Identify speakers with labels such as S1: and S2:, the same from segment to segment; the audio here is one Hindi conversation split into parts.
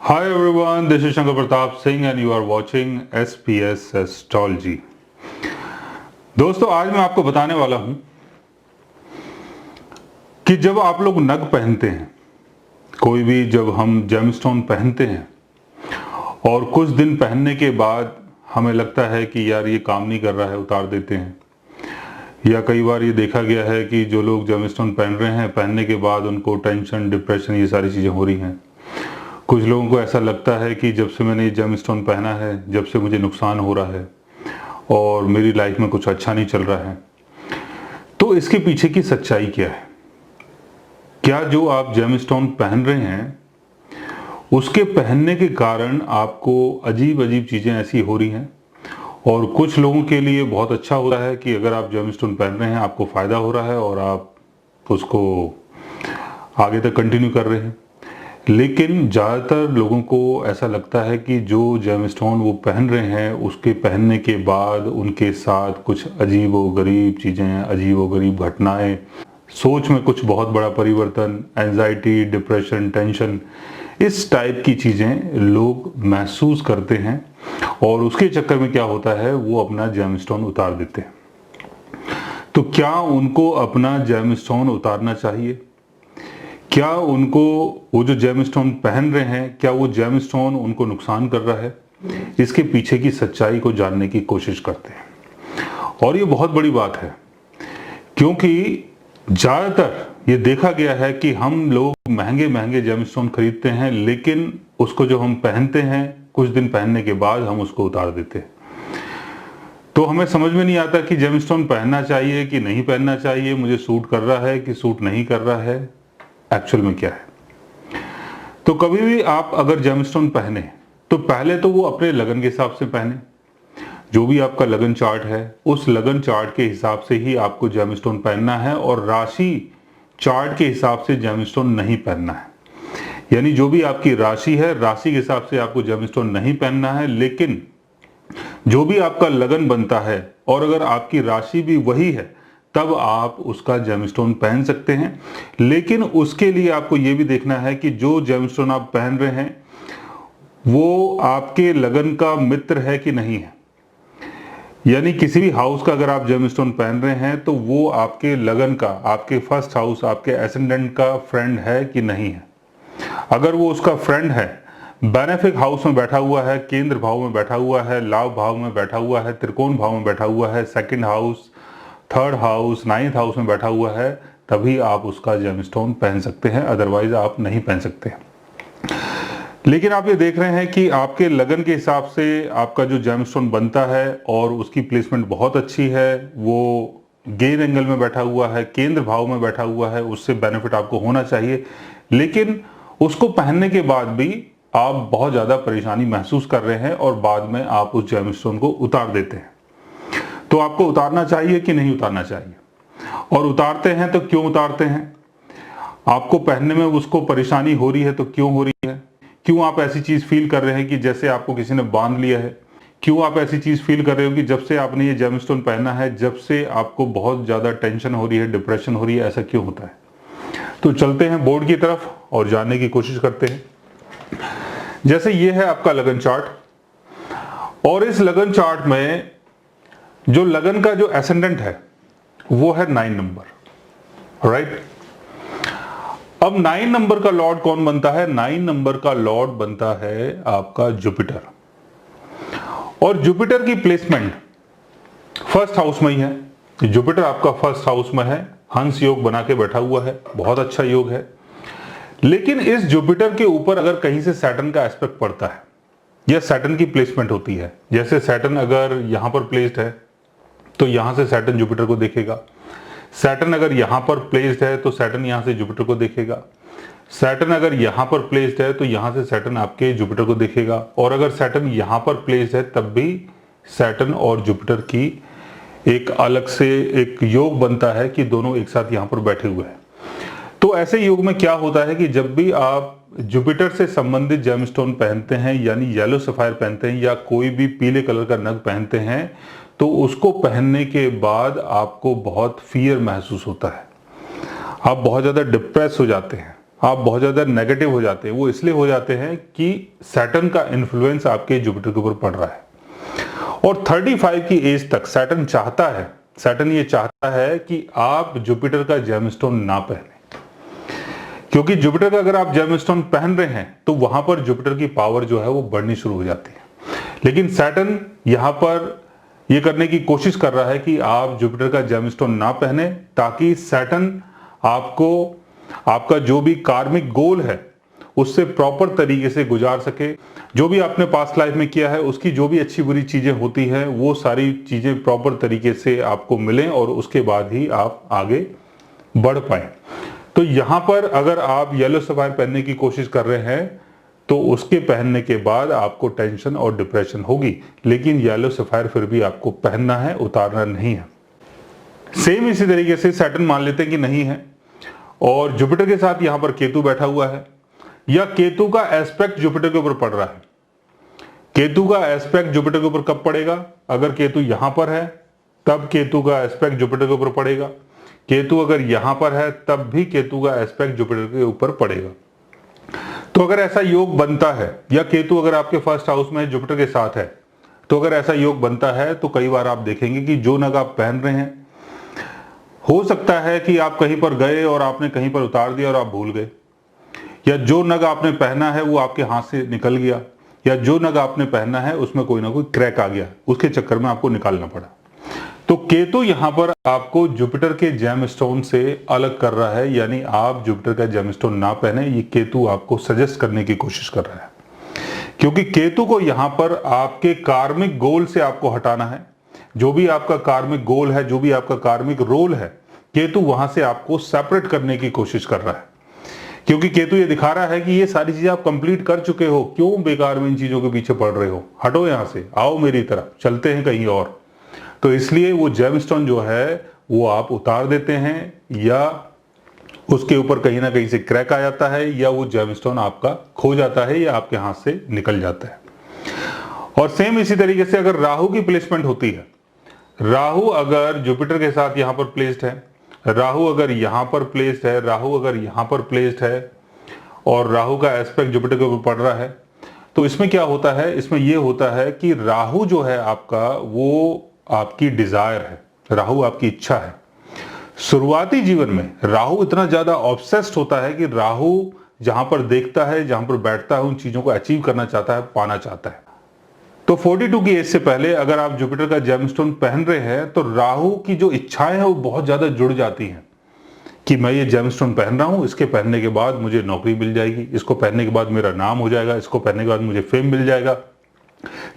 S1: Hi everyone, this is Shankar Pratap Singh and you are watching SPS Astrology। दोस्तों, आज मैं आपको बताने वाला हूं कि जब आप लोग नग पहनते हैं, कोई भी जब हम जेमस्टोन पहनते हैं और कुछ दिन पहनने के बाद हमें लगता है कि यार ये काम नहीं कर रहा है, उतार देते हैं। या कई बार ये देखा गया है कि जो लोग जेमस्टोन पहन रहे हैं, पहनने के बाद उनको टेंशन, डिप्रेशन, ये सारी चीज़ें हो रही हैं। कुछ लोगों को ऐसा लगता है कि जब से मैंने ये जेमस्टोन पहना है, जब से मुझे नुकसान हो रहा है और मेरी लाइफ में कुछ अच्छा नहीं चल रहा है। तो इसके पीछे की सच्चाई क्या है? क्या जो आप जेमस्टोन पहन रहे हैं उसके पहनने के कारण आपको अजीब अजीब चीज़ें ऐसी हो रही हैं? और कुछ लोगों के लिए बहुत अच्छा हो रहा है कि अगर आप जेमस्टोन पहन रहे हैं आपको फ़ायदा हो रहा है और आप उसको आगे तक कंटिन्यू कर रहे हैं। लेकिन ज़्यादातर लोगों को ऐसा लगता है कि जो जेमस्टोन वो पहन रहे हैं उसके पहनने के बाद उनके साथ कुछ अजीबोगरीब चीज़ें, अजीबोगरीब घटनाएं, सोच में कुछ बहुत बड़ा परिवर्तन, एंजाइटी, डिप्रेशन, टेंशन, इस टाइप की चीज़ें लोग महसूस करते हैं और उसके चक्कर में क्या होता है, वो अपना जेमस्टोन उतार देते हैं। तो क्या उनको अपना जेमस्टोन उतारना चाहिए? क्या उनको वो जो जेमस्टोन पहन रहे हैं, क्या वो जेमस्टोन उनको नुकसान कर रहा है? इसके पीछे की सच्चाई को जानने की कोशिश करते हैं। और ये बहुत बड़ी बात है, क्योंकि ज़्यादातर ये देखा गया है कि हम लोग महंगे महंगे जेमस्टोन खरीदते हैं, लेकिन उसको जो हम पहनते हैं कुछ दिन पहनने के बाद हम उसको उतार देते हैं। तो हमें समझ में नहीं आता कि जेमस्टोन पहनना चाहिए कि नहीं पहनना चाहिए, मुझे सूट कर रहा है कि सूट नहीं कर रहा है, एक्चुअल में क्या है। तो कभी भी आप अगर जेमस्टोन पहने तो पहले तो वो अपने लगन के हिसाब से पहने। जो भी आपका लगन चार्ट है उस लगन चार्ट के हिसाब से ही आपको जेमस्टोन पहनना है और राशि चार्ट के हिसाब से जेमस्टोन नहीं पहनना है। यानी जो भी आपकी राशि है, राशि के हिसाब से आपको जेमस्टोन नहीं पहनना है। लेकिन जो भी आपका लगन बनता है और अगर आपकी राशि भी वही है तब आप उसका जेमस्टोन पहन सकते हैं। लेकिन उसके लिए आपको ये भी देखना है कि जो जेमस्टोन आप पहन रहे हैं वो आपके लगन का मित्र है कि नहीं है। यानी किसी भी हाउस का अगर आप जेमस्टोन पहन रहे हैं तो वो आपके लगन का, आपके फर्स्ट हाउस, आपके एसेंडेंट का फ्रेंड है कि नहीं है। अगर वो उसका फ्रेंड है, बेनेफिक हाउस में बैठा हुआ है, केंद्र भाव में बैठा हुआ है, लाभ भाव में बैठा हुआ है, त्रिकोण भाव में बैठा हुआ है, second house, third house, ninth house में बैठा हुआ है, तभी आप उसका जेमस्टोन पहन सकते हैं, अदरवाइज आप नहीं पहन सकते। लेकिन आप ये देख रहे हैं कि आपके लगन के हिसाब से आपका जो जेमस्टोन बनता है और उसकी प्लेसमेंट बहुत अच्छी है, वो गेन एंगल में बैठा हुआ है, केंद्र भाव में बैठा हुआ है, उससे बेनिफिट आपको होना चाहिए। लेकिन उसको पहनने के बाद भी आप बहुत ज़्यादा परेशानी महसूस कर रहे हैं और बाद में आप उस जेमस्टोन को उतार देते हैं। तो आपको उतारना चाहिए कि नहीं उतारना चाहिए? और उतारते हैं तो क्यों उतारते हैं? आपको पहनने में उसको परेशानी हो रही है तो क्यों हो रही है? क्यों आप ऐसी चीज़ फील कर रहे हैं कि जैसे आपको किसी ने बांध लिया है? क्यों आप ऐसी चीज़ फील कर रहे हो कि जब से आपने ये जेमस्टोन पहना है, जब से आपको बहुत ज़्यादा टेंशन हो रही है, डिप्रेशन हो रही है? ऐसा क्यों होता है? तो चलते हैं बोर्ड की तरफ और जानने की कोशिश करते हैं। जैसे ये है आपका लगन चार्ट और इस लगन चार्ट में जो लगन का जो एसेंडेंट है वो है 9 नंबर, राइट। अब 9 नंबर का लॉर्ड कौन बनता है? 9 नंबर का लॉर्ड बनता है आपका जुपिटर। और जुपिटर की प्लेसमेंट फर्स्ट हाउस में ही है। जुपिटर आपका फर्स्ट हाउस में है, हंस योग बना के बैठा हुआ है, बहुत अच्छा योग है। लेकिन इस जुपिटर के ऊपर अगर कहीं से सैटर्न का एस्पेक्ट पड़ता है या सैटर्न की प्लेसमेंट होती है, जैसे सैटर्न अगर यहां पर प्लेस्ड है तो यहां से सैटर्न जुपिटर को देखेगा। सैटर्न अगर यहां पर प्लेस्ड है तो सैटर्न यहां से जुपिटर को देखेगा। सैटर्न अगर यहां पर प्लेस्ड है तो यहां से सैटर्न आपके जुपिटर को देखेगा। और अगर सैटर्न यहां पर प्लेस्ड है तब भी सैटर्न और जुपिटर की एक अलग से एक योग बनता है कि दोनों एक साथ यहां पर बैठे हुए हैं। तो ऐसे योग में क्या होता है कि जब भी आप जुपिटर से संबंधित जेमस्टोन पहनते हैं, यानी येलो सफायर पहनते हैं या कोई भी पीले कलर का नग पहनते हैं, तो उसको पहनने के बाद आपको बहुत फियर महसूस होता है। आप बहुत ज़्यादा डिप्रेस हो जाते हैं, आप बहुत ज़्यादा नेगेटिव हो जाते हैं। वो इसलिए हो जाते हैं कि सैटर्न का इन्फ्लुएंस आपके जुपिटर के ऊपर पड़ रहा है। और 35 की एज तक सैटर्न ये चाहता है कि आप जुपिटर का जेमस्टोन ना पहने, क्योंकि जुपिटर का अगर आप जेमस्टोन पहन रहे हैं तो वहां पर जुपिटर की पावर जो है वो बढ़नी शुरू हो जाती है। लेकिन सैटर्न यहां पर ये करने की कोशिश कर रहा है कि आप जुपिटर का जेमस्टोन ना पहने, ताकि सैटर्न आपको आपका जो भी कार्मिक गोल है उससे प्रॉपर तरीके से गुजार सके। जो भी आपने पास्ट लाइफ में किया है उसकी जो भी अच्छी बुरी चीजें होती हैं वो सारी चीजें प्रॉपर तरीके से आपको मिलें और उसके बाद ही आप आगे बढ़ पाए। तो यहां पर अगर आप येलो सफायर पहनने की कोशिश कर रहे हैं तो उसके पहनने के बाद आपको टेंशन और डिप्रेशन होगी, लेकिन येलो सफायर फिर भी आपको पहनना है, उतारना नहीं है। सेम इसी तरीके से सैटर्न मान लेते हैं कि नहीं है और जुपिटर के साथ यहां पर केतु बैठा हुआ है, या केतु का एस्पेक्ट जुपिटर के ऊपर पड़ रहा है। केतु का एस्पेक्ट जुपिटर के ऊपर कब पड़ेगा? अगर केतु यहां पर है तब केतु का एस्पेक्ट जुपिटर के ऊपर पड़ेगा। केतु अगर यहां पर है तब भी केतु का एस्पेक्ट जुपिटर के ऊपर पड़ेगा। तो अगर ऐसा योग बनता है, या केतु अगर आपके फर्स्ट हाउस में जुपिटर के साथ है, तो अगर ऐसा योग बनता है तो कई बार आप देखेंगे कि जो नग आप पहन रहे हैं, हो सकता है कि आप कहीं पर गए और आपने कहीं पर उतार दिया और आप भूल गए, या जो नग आपने पहना है वो आपके हाथ से निकल गया, या जो नग आपने पहना है उसमें कोई ना कोई क्रैक आ गया, उसके चक्कर में आपको निकालना पड़ा। तो केतु यहां पर आपको जुपिटर के जेमस्टोन से अलग कर रहा है, यानी आप जुपिटर का जेमस्टोन ना पहने, ये केतु आपको सजेस्ट करने की कोशिश कर रहा है। क्योंकि केतु को यहां पर आपके कार्मिक गोल से आपको हटाना है। जो भी आपका कार्मिक गोल है, जो भी आपका कार्मिक रोल है, केतु वहां से आपको सेपरेट करने की कोशिश कर रहा है। क्योंकि केतु ये दिखा रहा है कि ये सारी चीजें आप कंप्लीट कर चुके हो, क्यों बेकार में इन चीजों के पीछे पड़ रहे हो, हटो यहां से, आओ मेरी तरफ, चलते हैं कहीं और। तो इसलिए वो जेमस्टोन जो है वो आप उतार देते हैं, या उसके ऊपर कहीं ना कहीं से क्रैक आ जाता है, या वो जेमस्टोन आपका खो जाता है, या आपके हाथ से निकल जाता है। और सेम इसी तरीके से अगर राहु की प्लेसमेंट होती है, राहु अगर जुपिटर के साथ यहां पर प्लेस्ड है, राहु अगर यहां पर प्लेस्ड है, राहु अगर यहां पर प्लेस्ड है, और राहु का एस्पेक्ट जुपिटर के ऊपर पड़ रहा है, तो इसमें क्या होता है? इसमें यह होता है कि राहु जो है आपका, वो आपकी डिजायर है, राहु आपकी इच्छा है। शुरुआती जीवन में राहु इतना ज्यादा ऑब्सेस्ड होता है कि राहु जहां पर देखता है, जहां पर बैठता है, उन चीजों को अचीव करना चाहता है, पाना चाहता है। तो 42 की एज से पहले अगर आप जुपिटर का जेमस्टोन पहन रहे हैं तो राहु की जो इच्छाएं हैं वो बहुत ज्यादा जुड़ जाती हैं कि मैं ये जेमस्टोन पहन रहा हूं, इसके पहनने के बाद मुझे नौकरी मिल जाएगी, इसको पहनने के बाद मेरा नाम हो जाएगा, इसको पहनने के बाद मुझे फेम मिल जाएगा।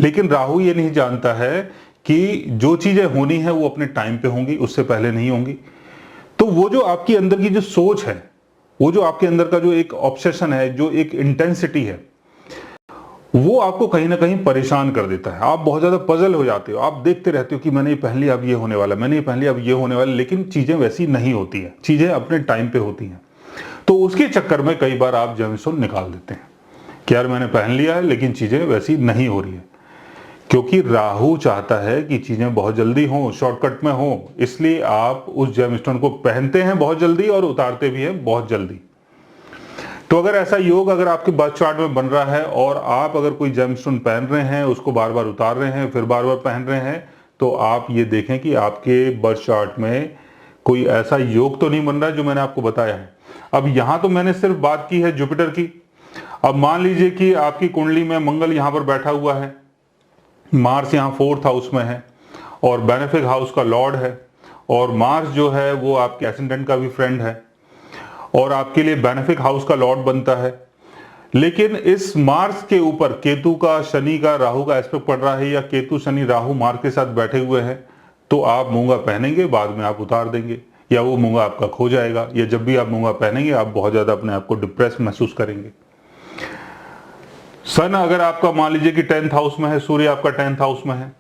S1: लेकिन राहु ये नहीं जानता है कि जो चीजें होनी है वो अपने टाइम पे होंगी, उससे पहले नहीं होंगी। तो वो जो आपकी अंदर की जो सोच है, वो जो आपके अंदर का जो एक ऑब्सेशन है, जो एक इंटेंसिटी है, वो आपको कहीं ना कहीं परेशान कर देता है। आप बहुत ज्यादा पजल हो जाते हो, आप देखते रहते हो कि मैंने ये पहन लिया अब ये होने वाला, मैंने ये पहन लिया अब ये होने वाला, लेकिन चीजें वैसी नहीं होती हैं, चीजें अपने टाइम पे होती हैं। तो उसके चक्कर में कई बार आप जेमस्टोन निकाल देते हैं कि यार मैंने पहन लिया है लेकिन चीजें वैसी नहीं हो रही है। क्योंकि राहु चाहता है कि चीजें बहुत जल्दी हों, शॉर्टकट में हों, इसलिए आप उस जेमस्टोन को पहनते हैं बहुत जल्दी और उतारते भी हैं बहुत जल्दी। तो अगर ऐसा योग अगर आपके बर्थ चार्ट में बन रहा है और आप अगर कोई जेमस्टोन पहन रहे हैं, उसको बार बार उतार रहे हैं, फिर बार बार पहन रहे हैं, तो आप ये देखें कि आपके बर्थ चार्ट में कोई ऐसा योग तो नहीं बन रहा है जो मैंने आपको बताया है। अब यहां तो मैंने सिर्फ बात की है जुपिटर की। अब मान लीजिए कि आपकी कुंडली में मंगल यहां पर बैठा हुआ है, मार्स यहाँ 4th हाउस में है और बेनिफिक हाउस का लॉर्ड है, और मार्स जो है वो आपके एसेंडेंट का भी फ्रेंड है और आपके लिए बेनिफिक हाउस का लॉर्ड बनता है। लेकिन इस मार्स के ऊपर केतु का, शनि का, राहु का एस्पेक्ट पड़ रहा है, या केतु शनि राहु मार्स के साथ बैठे हुए हैं, तो आप मूंगा पहनेंगे, बाद में आप उतार देंगे, या वो मूंगा आपका खो जाएगा, या जब भी आप मूंगा पहनेंगे आप बहुत ज्यादा अपने आप को डिप्रेस महसूस करेंगे। सन अगर आपका मान लीजिए कि 10th हाउस में है, सूर्य आपका 10th हाउस में है,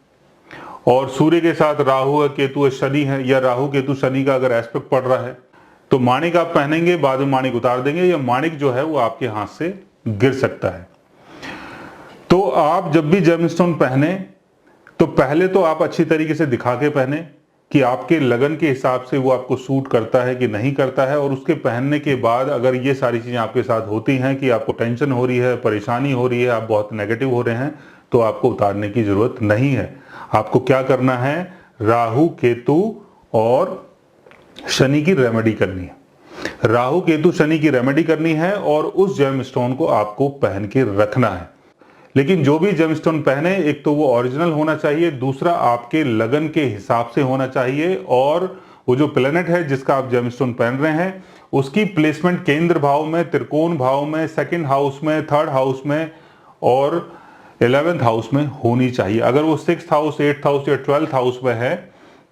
S1: और सूर्य के साथ राहु है, केतु है, शनि है, या राहु केतु शनि का अगर एस्पेक्ट पड़ रहा है, तो माणिक आप पहनेंगे, बाद में माणिक उतार देंगे, या माणिक जो है वो आपके हाथ से गिर सकता है। तो आप जब भी जेमस्टोन पहने तो पहले तो आप अच्छी तरीके से दिखा के पहने कि आपके लगन के हिसाब से वो आपको सूट करता है कि नहीं करता है, और उसके पहनने के बाद अगर ये सारी चीज़ें आपके साथ होती हैं कि आपको टेंशन हो रही है, परेशानी हो रही है, आप बहुत नेगेटिव हो रहे हैं, तो आपको उतारने की ज़रूरत नहीं है। आपको क्या करना है, राहु केतु और शनि की रेमेडी करनी है। राहु केतु शनि की रेमेडी करनी है और उस जेमस्टोन को आपको पहन के रखना है। लेकिन जो भी जेमस्टोन पहने, एक तो वो ओरिजिनल होना चाहिए, दूसरा आपके लगन के हिसाब से होना चाहिए, और वो जो प्लेनेट है जिसका आप जेमस्टोन पहन रहे हैं उसकी प्लेसमेंट केंद्र भाव में, त्रिकोण भाव में, सेकंड हाउस में, थर्ड हाउस में और 11th हाउस में होनी चाहिए। अगर वो 6th हाउस, 8th हाउस या 12th हाउस में है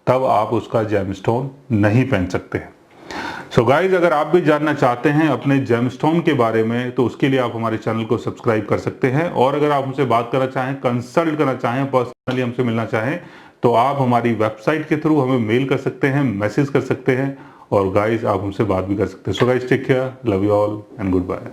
S1: तब आप उसका जेमस्टोन नहीं पहन सकते। सो गाइज, अगर आप भी जानना चाहते हैं अपने जेमस्टोन के बारे में तो उसके लिए आप हमारे चैनल को सब्सक्राइब कर सकते हैं, और अगर आप हमसे बात करना चाहें, कंसल्ट करना चाहें, पर्सनली हमसे मिलना चाहें तो आप हमारी वेबसाइट के थ्रू हमें मेल कर सकते हैं, मैसेज कर सकते हैं, और गाइज आप हमसे बात भी कर सकते हैं। So guys, take care, love you all and good bye.